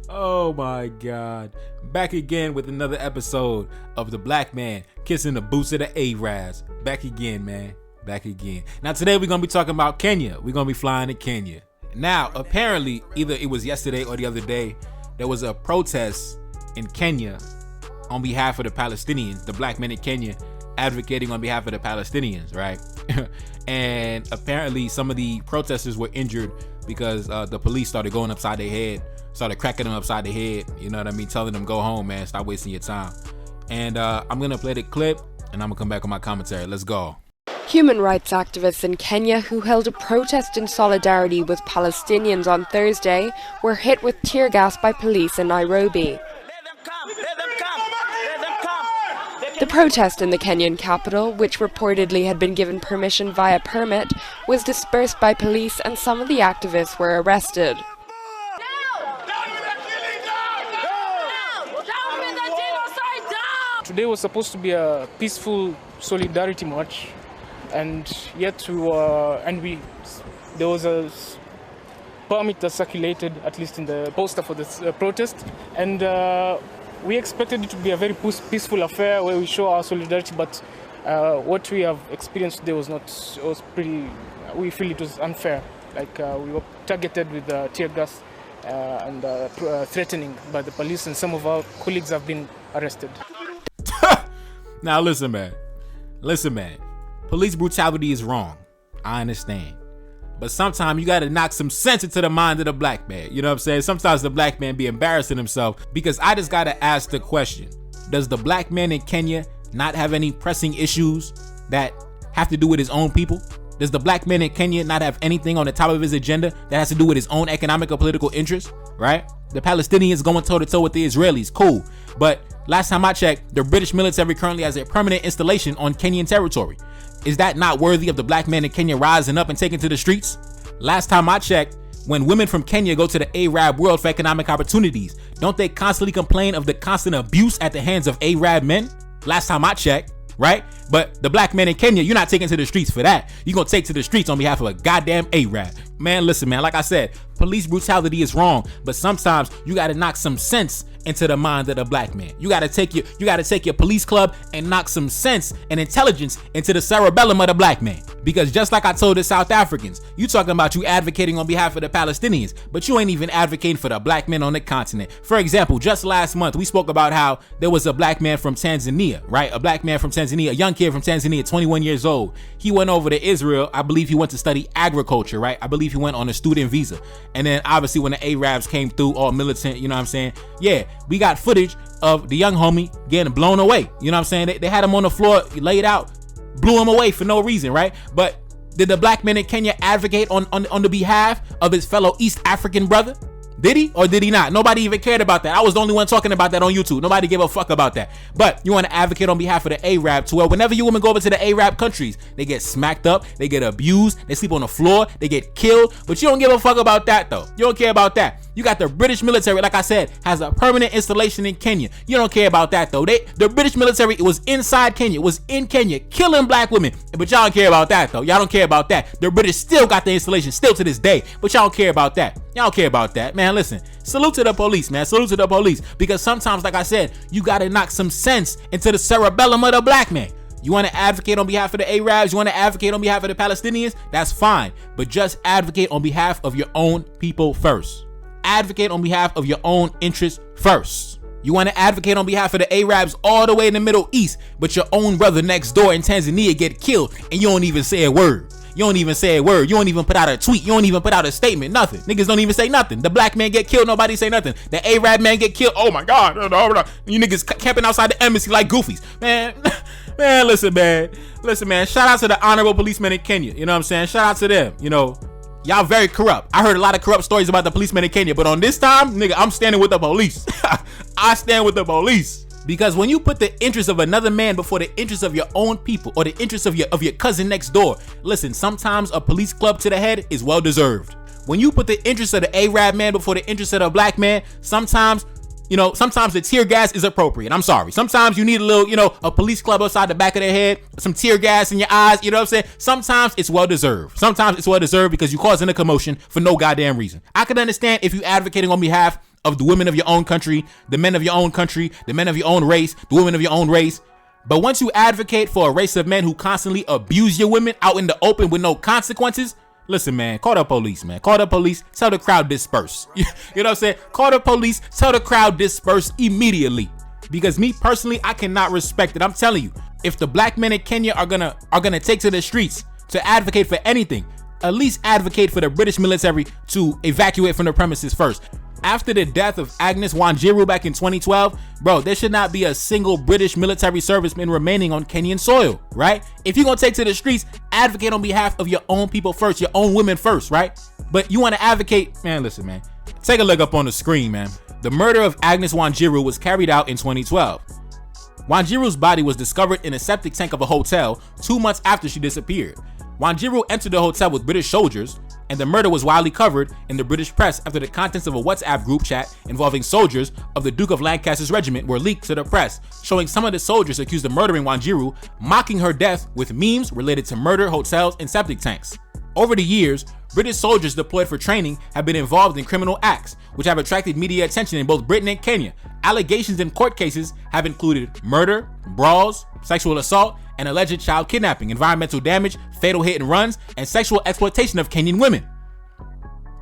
Oh my God. Back again with another episode of The Black Man Kissing the Boots of the Arabs. Back again, man. Back again. Now today we're going to be talking about Kenya. We're going to be flying to Kenya. Now, apparently, either it was yesterday or the other day, there was a protest in Kenya on behalf of the Palestinians, the black men in Kenya advocating on behalf of the Palestinians, right? And apparently some of the protesters were injured because the police started going upside their head, started cracking them upside the head, you know what I mean? Telling them, go home, man, stop wasting your time. And I'm going to play the clip and I'm going to come back on my commentary. Let's go. Human rights activists in Kenya who held a protest in solidarity with Palestinians on Thursday were hit with tear gas by police in Nairobi. The protest in the Kenyan capital, which reportedly had been given permission via permit, was dispersed by police and some of the activists were arrested. Today was supposed to be a peaceful solidarity march, and yet there was a permit that circulated, at least in the poster for this protest, and we expected it to be a very peaceful affair where we show our solidarity, but what we have experienced today we feel it was unfair. Like we were targeted with tear gas and threatening by the police, and some of our colleagues have been arrested. Now listen, man. Police brutality is wrong. I understand. But sometimes you gotta knock some sense into the mind of the black man. You know what I'm saying? Sometimes the black man be embarrassing himself, because I just gotta ask the question: does the black man in Kenya not have any pressing issues that have to do with his own people? Does the black man in Kenya not have anything on the top of his agenda that has to do with his own economic or political interests? Right? The Palestinians going toe to toe with the Israelis, cool. But last time I checked, the British military currently has a permanent installation on Kenyan territory. Is that not worthy of the black man in Kenya rising up and taking to the streets? Last time I checked, when women from Kenya go to the Arab world for economic opportunities, don't they constantly complain of the constant abuse at the hands of Arab men? Last time I checked, right? But the black man in Kenya, you're not taking to the streets for that. You're going to take to the streets on behalf of a goddamn Arab. Man, listen, man, like I said, police brutality is wrong, but sometimes you got to knock some sense into the mind of the black man. You got to take your police club and knock some sense and intelligence into the cerebellum of the black man. Because just like I told the South Africans, you talking about you advocating on behalf of the Palestinians, but you ain't even advocating for the black men on the continent. For example, just last month, we spoke about how there was a black man from Tanzania, right? A black man from Tanzania, a young kid from Tanzania, 21 years old. He went over to Israel. I believe he went to study agriculture, right? I believe he went on a student visa. And then obviously when the Arabs came through, all militant, you know what I'm saying? Yeah, we got footage of the young homie getting blown away. You know what I'm saying? They had him on the floor, laid out, blew him away for no reason, right? But did the black man in Kenya advocate on the behalf of his fellow East African brother? Did he or did he not? Nobody even cared about that. I was the only one talking about that on YouTube. Nobody gave a fuck about that. But you want to advocate on behalf of the Arab to where whenever you women go over to the Arab countries, they get smacked up, they get abused, they sleep on the floor, they get killed. But you don't give a fuck about that though. You don't care about that. You got the British military, like I said, has a permanent installation in Kenya. You don't care about that though. The British military, it was inside Kenya, it was in Kenya, killing black women. But y'all don't care about that though. Y'all don't care about that. The British still got the installation still to this day. But y'all don't care about that. Y'all don't care about that. Man, listen, salute to the police, man. Salute to the police. Because sometimes, like I said, you got to knock some sense into the cerebellum of the black man. You want to advocate on behalf of the Arabs, you want to advocate on behalf of the Palestinians, that's fine. But just advocate on behalf of your own people first. Advocate on behalf of your own interests first. You want to advocate on behalf of the Arabs all the way in the Middle East, but your own brother next door in Tanzania get killed and you don't even say a word. You don't even say a word. You don't even put out a tweet. You don't even put out a statement. Nothing. Niggas don't even say nothing. The black man get killed. Nobody say nothing. The Arab man get killed. Oh my God. You niggas camping outside the embassy like goofies. Man, listen, man. Shout out to the honorable policemen in Kenya. You know what I'm saying? Shout out to them. You know, y'all very corrupt. I heard a lot of corrupt stories about the policemen in Kenya, but on this time, nigga, I'm standing with the police. I stand with the police. Because when you put the interest of another man before the interest of your own people or the interest of your cousin next door, listen, sometimes a police club to the head is well deserved. When you put the interest of the Arab man before the interest of the black man, sometimes the tear gas is appropriate. I'm sorry. Sometimes you need a little, a police club outside the back of their head, some tear gas in your eyes. You know what I'm saying? Sometimes it's well deserved. Sometimes it's well deserved because you're causing a commotion for no goddamn reason. I can understand if you advocating on behalf of the women of your own country, the men of your own country, the men of your own race, the women of your own race. But once you advocate for a race of men who constantly abuse your women out in the open with no consequences, listen, man, call the police, man. Call the police, tell the crowd disperse. You know what I'm saying? Call the police, tell the crowd disperse immediately. Because me personally, I cannot respect it. I'm telling you, if the black men in Kenya are gonna take to the streets to advocate for anything, at least advocate for the British military to evacuate from the premises first. After the death of Agnes Wanjiru back in 2012, bro, there should not be a single British military serviceman remaining on Kenyan soil, right? If you're gonna take to the streets, advocate on behalf of your own people first, your own women first, right? But you want to advocate, man, listen, man, take a look up on the screen, man. The murder of Agnes Wanjiru was carried out in 2012. Wanjiru's body was discovered in a septic tank of a hotel 2 months after she disappeared. Wanjiru entered the hotel with British soldiers, and the murder was widely covered in the British press after the contents of a WhatsApp group chat involving soldiers of the Duke of Lancaster's regiment were leaked to the press, showing some of the soldiers accused of murdering Wanjiru, mocking her death with memes related to murder, hotels, and septic tanks. Over the years, British soldiers deployed for training have been involved in criminal acts, which have attracted media attention in both Britain and Kenya. Allegations in court cases have included murder, brawls, sexual assault, and alleged child kidnapping, environmental damage, fatal hit and runs, and sexual exploitation of Kenyan women.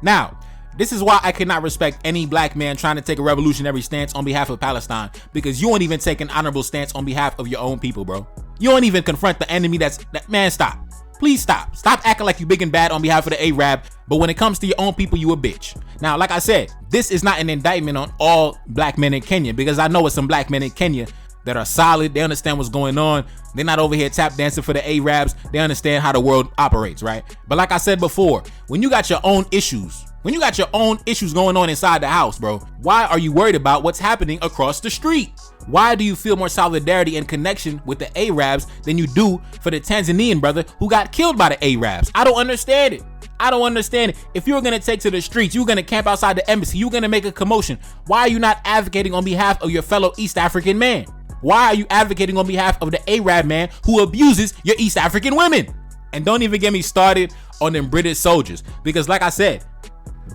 Now, this is why I cannot respect any black man trying to take a revolutionary stance on behalf of Palestine, because you won't even take an honorable stance on behalf of your own people, bro. You won't even confront the enemy man, stop. Please stop. Stop acting like you big and bad on behalf of the Arab, but when it comes to your own people, you a bitch. Now, like I said, this is not an indictment on all black men in Kenya, because I know it's some black men in Kenya that are solid. They understand what's going on. They're not over here tap dancing for the Arabs. They understand how the world operates, right? But like I said before, when you got your own issues going on inside the house, bro, why are you worried about what's happening across the street? Why do you feel more solidarity and connection with the Arabs than you do for the Tanzanian brother who got killed by the Arabs? I don't understand it. I don't understand it. If you're going to take to the streets, you're going to camp outside the embassy, you're going to make a commotion, why are you not advocating on behalf of your fellow East African man? Why are you advocating on behalf of the Arab man who abuses your East African women? And don't even get me started on them British soldiers, because like I said,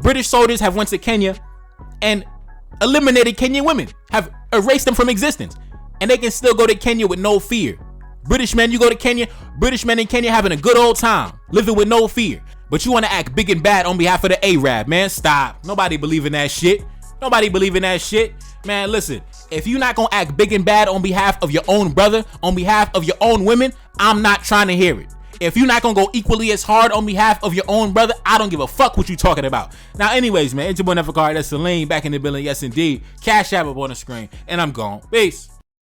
British soldiers have went to Kenya and eliminated Kenyan women, have erased them from existence, and they can still go to Kenya with no fear. British men, you go to Kenya, British men in Kenya having a good old time, living with no fear. But you want to act big and bad on behalf of the Arab, man. Stop. Nobody believe in that shit. Nobody believe in that shit. Man, listen, if you're not going to act big and bad on behalf of your own brother, on behalf of your own women, I'm not trying to hear it. If you're not going to go equally as hard on behalf of your own brother, I don't give a fuck what you talking about. Now, anyways, man, it's your boy Nefercard. That's Celine back in the building. Yes, indeed. Cash App up on the screen. And I'm gone. Peace.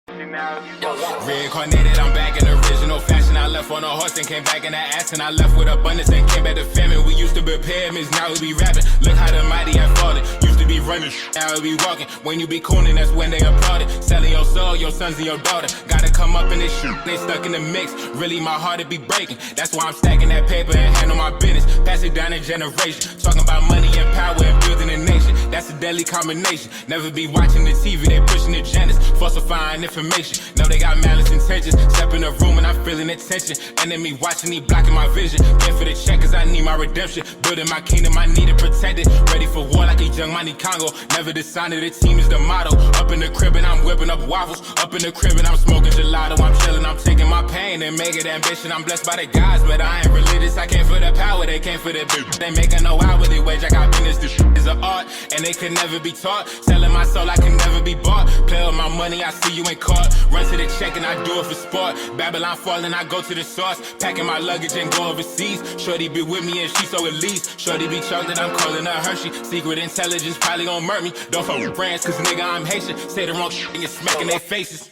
Reincarnated, I'm back in original fashion. I left on a horse and came back in the ass, and I left with abundance and came back to famine. We used to be pyramids, now we be rapping. Look how the mighty have fallen. Used to be running, now we be walking. When you be cooning, that's when they applauded. Selling your soul, your sons and your daughter. Gotta come up in this shit, they stuck in the mix. Really, my heart it be breaking. That's why I'm stacking that paper and handle my business. Pass it down in generation. Talking about money and power and building a nation. That's a deadly combination. Never be watching the TV, they pushing agendas, falsifying information. Know they got malice intentions. Step in the room and I'm feeling attention. Enemy watching me blocking my vision. Get for the check cause I need my redemption. Building my kingdom, I need it protected. Ready for war like a young money Congo. Never decided the team is the motto. Up in the crib and I'm whipping up waffles. Up in the crib and I'm smoking gelato. I'm chilling, I'm taking my pain and make it ambition. I'm blessed by the gods, but I ain't religious. I came for the power, they came for the big. They making no hourly wage. I got business, this is an art and they could never be taught. Selling my soul, I can never be bought. Play with my money, I see you in court. Run to the check and I do it for sport. Babylon falling, I go to the source. Packing my luggage and go overseas. Shorty be with me and she so released. Shorty be chocolate, I'm calling her Hershey. Secret intelligence probably gon' murk me. Don't fuck with brands cause nigga I'm Haitian. Say the wrong shit and you're smacking their faces.